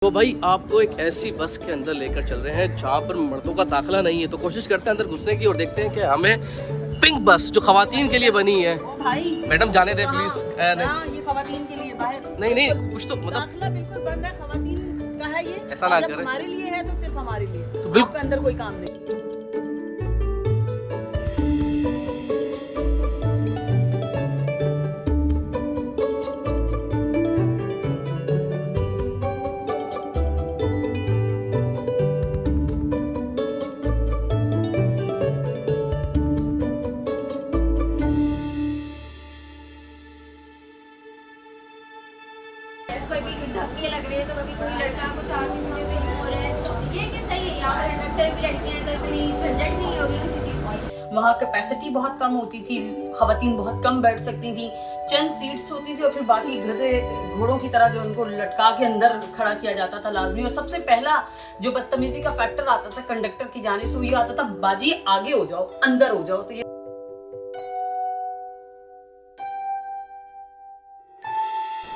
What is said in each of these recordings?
तो भाई आपको एक ऐसी बस के अंदर लेकर चल रहे हैं जहाँ पर मर्दों का दाखिला नहीं है, तो कोशिश करते हैं अंदर घुसने की और देखते हैं कि हमें पिंक बस जो खवातीन के लिए बनी है। भाई मैडम जाने दे प्लीज। नहीं, ये खवातीन के लिए बाहर नहीं कुछ तो मतलब दाखिला बिल्कुल बंद है, खवातीन का है ये। ऐसा ना जब करें। हमारे लिए है तो सिर्फ हमारे लिए, तो बिल्कुल आपके अंदर कोई काम नहीं। कोई भी धक्के लग रहे हैं तो कभी कोई लड़का कुछ आगे मुझे से यूं हो रहा है, तो ये क्या सही है? यहाँ पर कंडक्टर भी लड़कियां हैं तो इतनी झंझट नहीं होगी किसी चीज़ की। वहाँ कैपेसिटी बहुत कम होती थी, खवातीन बहुत कम बैठ सकती थी, चंद सीट्स होती थी और फिर बाकी गधे घोड़ों की तरह जो उनको लटका के अंदर खड़ा किया जाता था लाजमी। और सबसे पहला जो बदतमीजी का फैक्टर आता था कंडक्टर की जाने से, वो ये आता था, बाजी आगे हो जाओ, अंदर हो जाओ। तो ये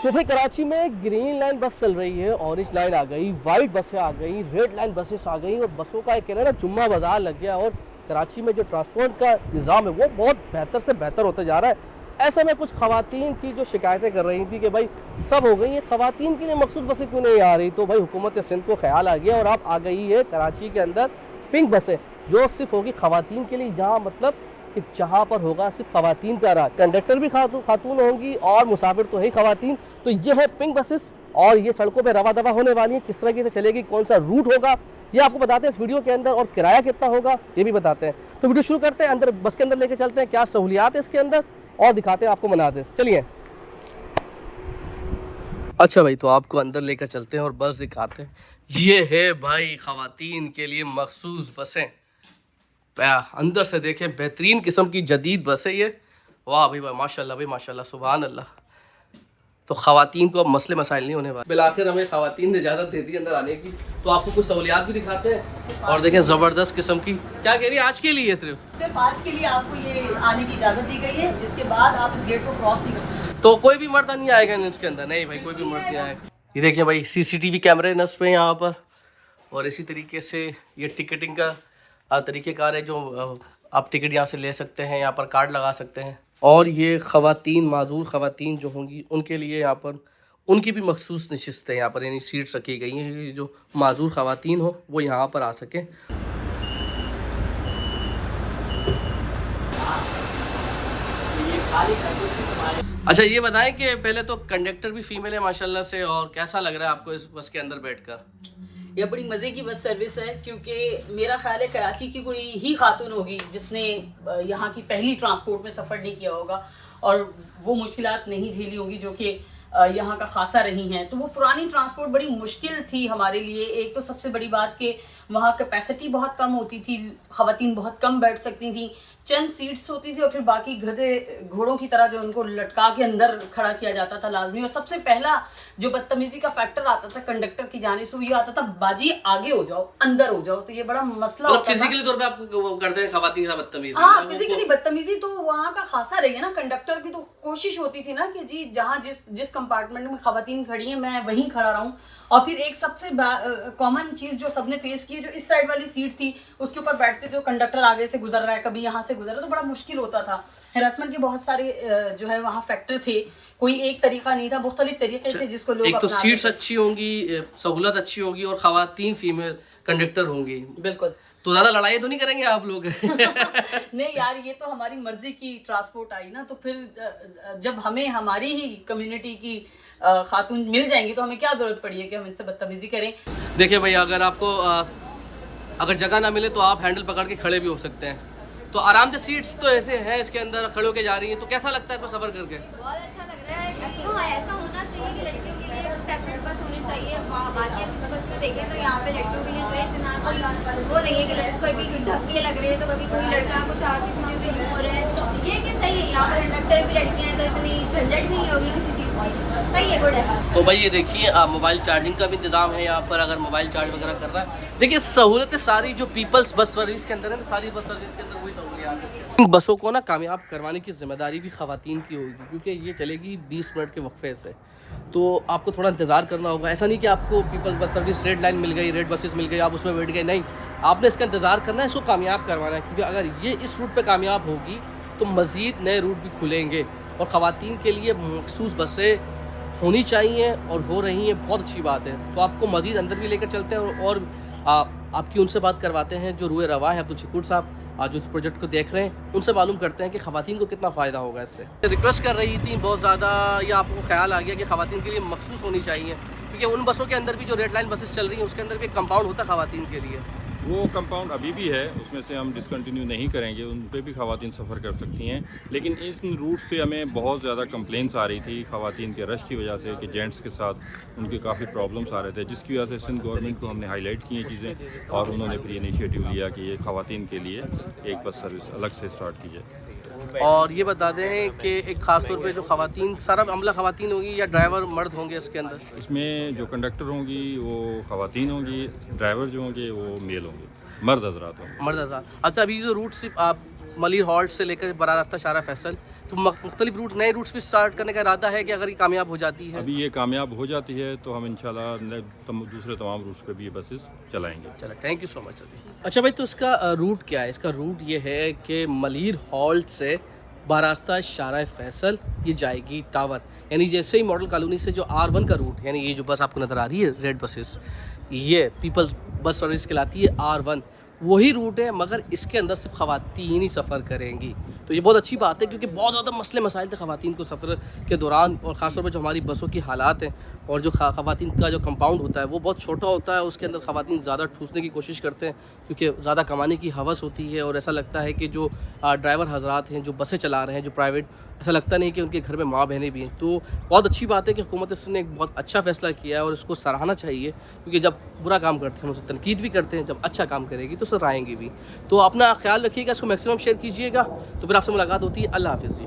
तो भाई कराची में ग्रीन लाइन बस चल रही है, ऑरेंज लाइन आ गई, वाइट बसें आ गई, रेड लाइन बसेस आ गई और बसों का एक कहना ना जुम्मा बाजार लग गया। और कराची में जो ट्रांसपोर्ट का निज़ाम है वो बहुत बेहतर से बेहतर होता जा रहा है। ऐसे में कुछ खवातीन थी जो शिकायतें कर रही थी कि भाई सब हो गई है, खवातीन के लिए मखसूस बसें क्यों नहीं आ रही। तो भाई हुकूमत सिंध को ख्याल आ गया और अब आ गई है कराची के अंदर पिंक बसें जो सिर्फ होगी खवातीन के लिए, जहाँ मतलब कि जहाँ पर होगा सिर्फ खवातीन का राह, कंडक्टर भी खातून होंगी और मुसाफिर तो है ही खवातीन। तो ये है पिंक बसेस और ये सड़कों पे रवा दवा होने वाली है। किस तरह की से चलेगी, कौन सा रूट होगा, ये आपको बताते हैं इस वीडियो के अंदर, और किराया कितना होगा ये भी बताते हैं। तो वीडियो शुरू करते हैं, अंदर बस के अंदर लेके चलते हैं, क्या सहूलियात है इसके अंदर और दिखाते हैं आपको मनाजिर। चलिए। अच्छा भाई, तो आपको अंदर लेकर चलते हैं और बस दिखाते हैं। ये है भाई खवातीन के लिए मखसूस बसें, अंदर से देखें बेहतरीन किस्म की जदीद बस है ये। वाह भाई वाह, माशाल्लाह भाई माशाल्लाह, सुभान अल्लाह। तो खवातीन को अब मसले मसाइल नहीं होने वाले। बिलाखिर हमें खवातीन ने इजाज़त दे दी अंदर आने की, तो आपको कुछ सहूलियात भी दिखाते हैं और देखें ज़बरदस्त किस्म की। क्या कह रही है, आज के लिए सिर्फ आज के लिए आपको ये आने की इजाजत दी गई है, इसके बाद आप इस गेट को क्रॉस नहीं कर सकते। तो कोई भी मर्द नहीं आएगा इसके अंदर? नहीं भाई, कोई भी मर्द नहीं आएगा। ये देखिए भाई CCTV कैमरे नस्ब हैं यहाँ पर, और इसी तरीके से ये टिकटिंग का तरीक़ेकार है जो आप टिकट यहाँ से ले सकते हैं, यहाँ पर कार्ड लगा सकते हैं। और ये ख़वातीन, माजूर ख़वातीन जो होंगी उनके लिए यहाँ पर उनकी भी मखसूस नशिस्तें यहाँ पर, यानी सीट्स रखी गई हैं जो माजूर ख़वातीन हो वो यहाँ पर आ सकें। अच्छा ये बताएं कि पहले तो कंडक्टर भी फीमेल है माशाल्लाह से, और कैसा लग रहा है आपको इस बस के अंदर बैठकर? यह बड़ी मज़े की बस सर्विस है, क्योंकि मेरा ख्याल है कराची की कोई ही खातून होगी जिसने यहाँ की पहली ट्रांसपोर्ट में सफ़र नहीं किया होगा और वो मुश्किलात नहीं झेली होंगी जो कि यहाँ का खासा रही हैं। तो वो पुरानी ट्रांसपोर्ट बड़ी मुश्किल थी हमारे लिए। एक तो सबसे बड़ी बात कि वहाँ कैपेसिटी बहुत कम होती थी, खवातीन बहुत कम बैठ सकती थी, चंद सीट्स होती थी और फिर बाकी गधे घोड़ों की तरह जो उनको लटका के अंदर खड़ा किया जाता था लाजमी। और सबसे पहला जो बदतमीजी का फैक्टर आता था कंडक्टर की जाने से, वो ये आता था, बाजी आगे हो जाओ, अंदर हो जाओ। तो ये बड़ा मसला होता था। फिजिकली तौर पे आपको वो करते हैं खवातीन का बदतमीजी? हाँ, फिजिकली बदतमीजी तो वहाँ का खासा रही है ना। कंडक्टर की तो कोशिश होती थी ना कि जी जहाँ जिस कंपार्टमेंट में खवातीन खड़ी है मैं वहीं खड़ा रहूँ। और फिर एक सबसे कॉमन चीज़ जो सबने फेस की है, जो इस साइड वाली सीट थी उसके ऊपर बैठते थे, कंडक्टर आगे से गुजर रहा है, कभी यहाँ से गुजर रहा है, तो बड़ा मुश्किल होता था। हैरेसमेंट के बहुत सारे जो है वहाँ फैक्टर थे, कोई एक तरीका नहीं था, मुख्तलिफ तरीके थे जिसको लोग एक तो सीट्स अच्छी होंगी, सहूलत अच्छी होगी और खवातीन फीमेल कंडक्टर होंगी। बिल्कुल। तो ज़्यादा लड़ाई तो नहीं करेंगे आप लोग? नहीं यार, ये तो हमारी मर्जी की ट्रांसपोर्ट आई ना, तो फिर जब हमें हमारी ही कम्युनिटी की खातून मिल जाएंगी तो हमें क्या ज़रूरत पड़ी है कि हम इनसे बदतमीजी करें। देखिए भाई, अगर आपको अगर जगह ना मिले तो आप हैंडल पकड़ के खड़े भी हो सकते हैं। तो आरामदेह सीट्स तो ऐसे हैं इसके अंदर, खड़े होके जा रही हैं। तो कैसा लगता है इसमें सफ़र करके? बहुत अच्छा लग रहा है। अच्छा है, ऐसा होना चाहिए कि लड़कियों के लिए सेपरेट बस होनी चाहिए। बाकी बस में देखें तो यहाँ पे लड़कियों के लिए जो है इतना कोई वो नहीं है कि कोई भी धक्के लग रहे हैं तो कभी कोई लड़का कुछ आगे पीछे से यूं हो रहा है, तो ये क्या सही है? यहाँ पर कंडक्टर भी लड़कियां हैं तो इतनी झंझट नहीं होगी किसी चीज़ की, सही है, गुड है। तो भाई ये देखिए मोबाइल चार्जिंग का भी इंतज़ाम है यहाँ पर, अगर मोबाइल चार्ज वगैरह कर रहा है। देखिए सहूलतें सारी जो पीपल्स बस सर्विस के अंदर है ना, सारी बस सर्विस के अंदर वही सहूलियात है। इन बसों को ना कामयाब करवाने की जिम्मेदारी भी खवातीन की होगी, क्योंकि ये चलेगी 20 मिनट के वक्फे से। तो आपको थोड़ा इंतज़ार करना होगा। ऐसा नहीं कि आपको peoples bus service red line मिल गई, रेड बसेस मिल गई, आप उसमें बैठ गए, नहीं, आपने इसका इंतज़ार करना है, इसको कामयाब करवाना है, क्योंकि अगर ये इस रूट पे कामयाब होगी तो मज़ीद नए रूट भी खुलेंगे और ख़वातीन के लिए मखसूस बसें होनी चाहिए और हो रही हैं, बहुत अच्छी बात है। तो आपको मज़ीद अंदर भी लेकर चलते हैं और आपकी उनसे बात करवाते हैं जो रूए रवा है अब्दुल शकूर साहब, जो इस प्रोजेक्ट को देख रहे हैं, उनसे मालूम करते हैं कि ख़वातीन को कितना फ़ायदा होगा इससे। रिक्वेस्ट कर रही थी बहुत ज़्यादा, या आपको ख्याल आ गया कि ख़वातीन के लिए मखसूस होनी चाहिए, क्योंकि उन बसों के अंदर भी जो रेड लाइन बसेस चल रही हैं उसके अंदर भी एक कंपाउंड होता है ख़वातीन के लिए। वो कंपाउंड अभी भी है, उसमें से हम डिसकंटिन्यू नहीं करेंगे, उन पे भी ख़वातीन सफ़र कर सकती हैं। लेकिन इन रूट्स पे हमें बहुत ज़्यादा कंप्लेंट्स आ रही थी ख़वातीन के रश की वजह से कि जेंट्स के साथ उनके काफ़ी प्रॉब्लम्स आ रहे थे, जिसकी वजह से सिंध गवर्नमेंट को हमने हाईलाइट की हैं चीज़ें और उन्होंने फिर इनिशिएटिव लिया कि ये ख़वातीन के लिए एक बस सर्विस अलग से स्टार्ट की जाए। और ये बता दें कि एक ख़ास तौर पे जो ख़वातीन, सारा अमला ख़वातीन होगी या ड्राइवर मर्द होंगे इसके अंदर? इसमें जो कंडक्टर होंगी वो ख़वातीन होंगी, ड्राइवर जो होंगे वो मेल होंगे, मर्द हजरात होंगे। मर्द हज़ार। अच्छा, अभी जो रूट सिर्फ आप मलिर हॉल्ट से लेकर बड़ा रास्ता शारा फैसल, तो मुख्तलिफ रूट, नए रूट्स भी स्टार्ट करने का इरादा है कि अगर ये कामयाब हो जाती है? अभी ये कामयाब हो जाती है तो हम इंशाल्लाह दूसरे तमाम रूट्स पे भी ये बसेस चलाएंगे। चलो, thank you so much sir. अच्छा भाई, तो इसका रूट क्या है? इसका रूट ये है कि मलिर हॉल्ट से बारास्ता शारा फैसल ये जाएगी टावर, यानी जैसे ही मॉडल कॉलोनी से जो R1 का रूट, यानी ये जो बस आपको नज़र आ रही है रेड बसेस, ये पीपल्स बस सर्विस कहलाती है R1, वही रूट है, मगर इसके अंदर सिर्फ ख़वातीन ही सफ़र करेंगी। तो ये बहुत अच्छी बात है, क्योंकि बहुत ज़्यादा मसले मसाइल थे ख़वातीन को सफ़र के दौरान, और ख़ासतौर पर जो हमारी बसों की हालात हैं और जो ख़वातीन का जो कंपाउंड होता है वो बहुत छोटा होता है, उसके अंदर ख़वातीन ज़्यादा ठूसने की कोशिश करते हैं, क्योंकि ज़्यादा कमाने की हवस होती है, और ऐसा लगता है कि जो ड्राइवर हजरात हैं जो बसें चला रहे हैं जो प्राइवेट, ऐसा लगता नहीं कि उनके घर में माँ बहनें भी हैं। तो बहुत अच्छी बात है कि हुकूमत ने एक बहुत अच्छा फ़ैसला किया है और इसको सराहना चाहिए, क्योंकि जब बुरा काम करते हैं हम उसे तनकीद भी करते हैं, जब अच्छा काम करेगी तो सराहेंगे भी। तो अपना ख्याल रखिएगा, इसको मैक्सिमम शेयर कीजिएगा। तो फिर आपसे मुलाकात होती है। अल्लाह हाफ़िज़ जी।